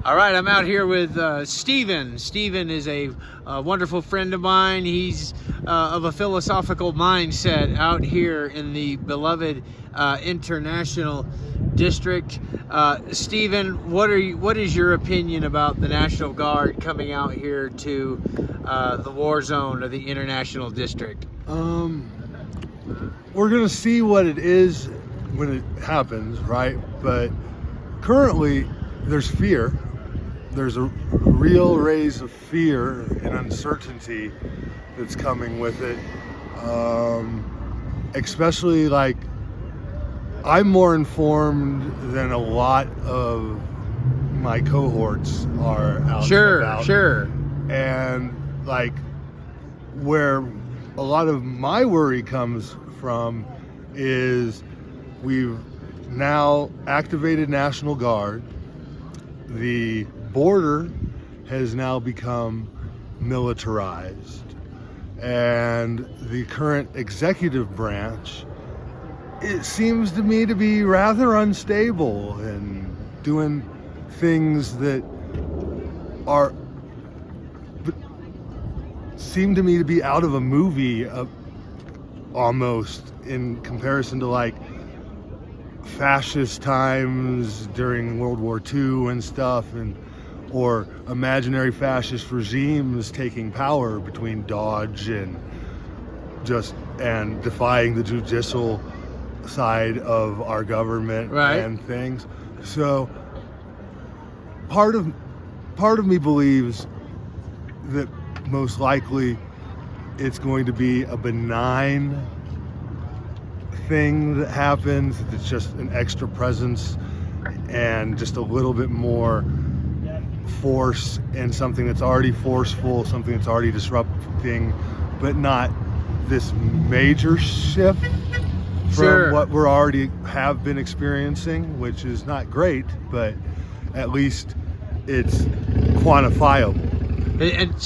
All right, I'm out here with Stephen. Stephen is a wonderful friend of mine. He's of a philosophical mindset out here in the beloved International District. Stephen, what is your opinion about the National Guard coming out here to the war zone of the International District? We're gonna see what it is when it happens, right? But currently there's fear. There's a real raise of fear and uncertainty that's coming with it. Especially, like, I'm more informed than a lot of my cohorts are out and about. Sure. And like, where a lot of my worry comes from is we've now activated National Guard. The border has now become militarized, and the current executive branch, it seems to me to be rather unstable and doing things that seem to me to be out of a movie almost, in comparison to like fascist times during World War II and stuff, or imaginary fascist regimes taking power between Dodge and defying the judicial side of our government, right, and things. So part of me believes that most likely it's going to be a benign thing that happens. It's just an extra presence and just a little bit more force in something that's already forceful, something that's already disrupting, but not this major shift from what we're already have been experiencing, which is not great, but at least it's quantifiable. And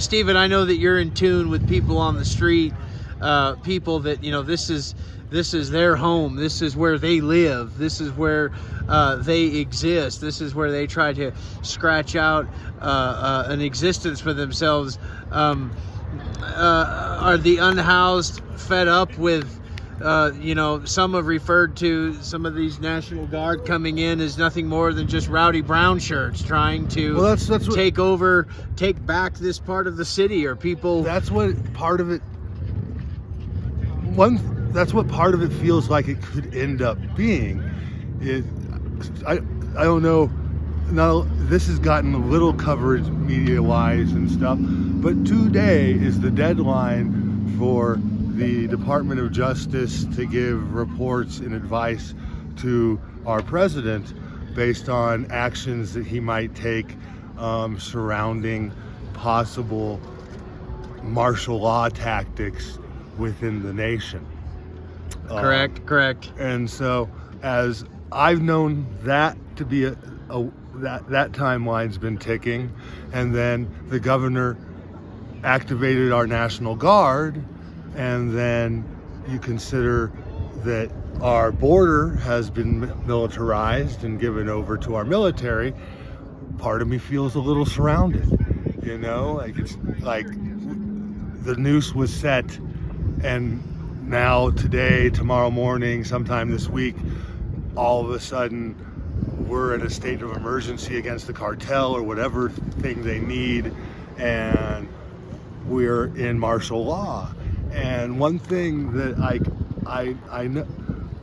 Stephen, I know that you're in tune with people on the street, people that, you know, this is their home, this is where they live, this is where they exist, this is where they try to scratch out an existence for themselves. Are the unhoused fed up with, some have referred to some of these National Guard coming in as nothing more than just rowdy brown shirts trying to take back this part of the city, or people. That's what part of it feels like it could end up being. I don't know. Now, this has gotten a little coverage media-wise and stuff, but today is the deadline for the Department of Justice to give reports and advice to our president based on actions that he might take surrounding possible martial law tactics within the nation. Correct. And so, as I've known that to be that timeline's been ticking, and then the governor activated our National Guard, and then you consider that our border has been militarized and given over to our military, part of me feels a little surrounded, like it's like the noose was set, and now today, tomorrow morning, sometime this week, all of a sudden we're in a state of emergency against the cartel or whatever thing they need, and we're in martial law. And one thing that I know,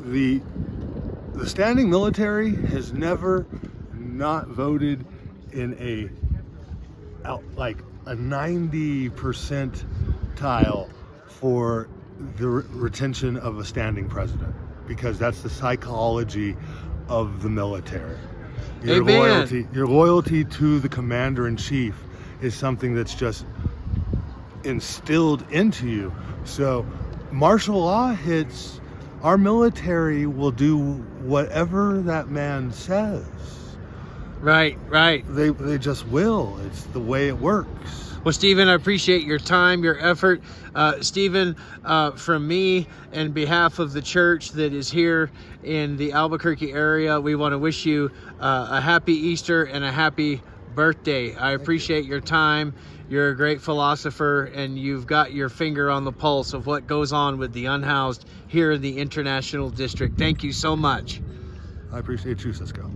the standing military has never not voted in a 90 percentile for the retention of a standing president, because that's the psychology of the military. Your loyalty to the commander-in-chief is something that's just instilled into you. So martial law hits, our military will do whatever that man says. Right, right. They just will. It's the way it works. Well, Stephen, I appreciate your time, your effort. Stephen, from me and behalf of the church that is here in the Albuquerque area, we want to wish you a happy Easter and a happy birthday. I appreciate your time. You're a great philosopher, and you've got your finger on the pulse of what goes on with the unhoused here in the International District. Thank you so much. I appreciate you, Cisco.